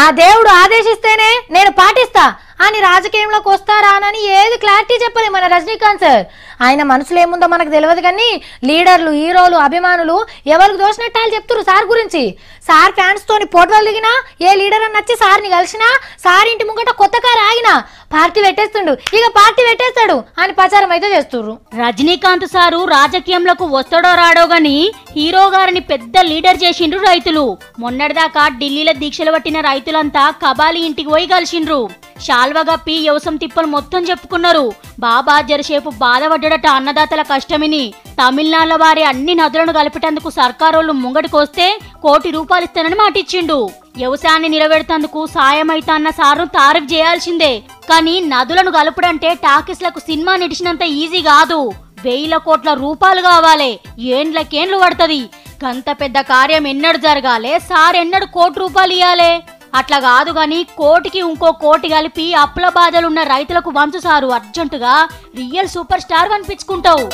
ఆ దేవుడు ఆదేశిస్తేనే నేను పాటిస్తా అని రాజకీయంలోకి వస్తారానని ఏది క్లారిటీ చెప్పలే మన రజనీకాంత్ సార్. ఆయన మనసులో ఏముందో మనకు తెలియదు కానీ లీడర్లు, హీరోలు, అభిమానులు ఎవరికి దోచినట్టు వాళ్ళు చెప్తున్నారు సార్ గురించి. సార్ ఫ్యాన్స్ తోని పోటోలు దిగినా, ఏ లీడర్ అని నచ్చి సార్ని కలిసినా, సార్ ఇంటి ముంగట కొత్త కారు ఆగినా పార్టీ పెట్టేస్తుండు, ఇక పార్టీ పెట్టేస్తాడు అని ప్రచారం అయితే చేస్తున్నారు. రజనీకాంత్ సారు రాజకీయంలోకి వస్తాడో రాడో గాని హీరో గారిని పెద్ద లీడర్ చేసిండ్రు రైతులు. మొన్నటిదాకా ఢిల్లీలో దీక్షలు పట్టిన రైతులంతా కబాలి ఇంటికి పోయి కలిసిండ్రు. శాల్వగప్పి వ్యవసాయం తిప్పలు మొత్తం చెప్పుకున్నారు. బాబా జరసేపు బాధపడ్డట అన్నదాతల కష్టమిని. తమిళనాడులో వారి అన్ని నదులను కలిపేటందుకు సర్కారోళ్ళు ముంగడికొస్తే ₹1 ఇస్తానని మాటిచ్చిండు. వ్యవసాయాన్ని నిలబెడతందుకు సాయమైతా అన్న సారు తారీఫ్ చేయాల్సిందే. కానీ నదులను కలుపుడంటే టాకీస్లకు సినిమా నిడిచినంత ఈజీ కాదు. ₹1,000 కోట్ల కావాలి. ఏండ్లకేండ్లు పడుతుంది. గంత పెద్ద కార్యం ఎన్నడు జరగాలే, సార్ ఎన్నడు ₹1 ఇయ్యాలే. అట్లా కాదు గాని కోటికి ఇంకో కోటి కలిపి అప్పుల బాధలున్న రైతులకు వంచు సారు. అర్జెంటుగా రియల్ సూపర్ స్టార్ అనిపించుకుంటావు.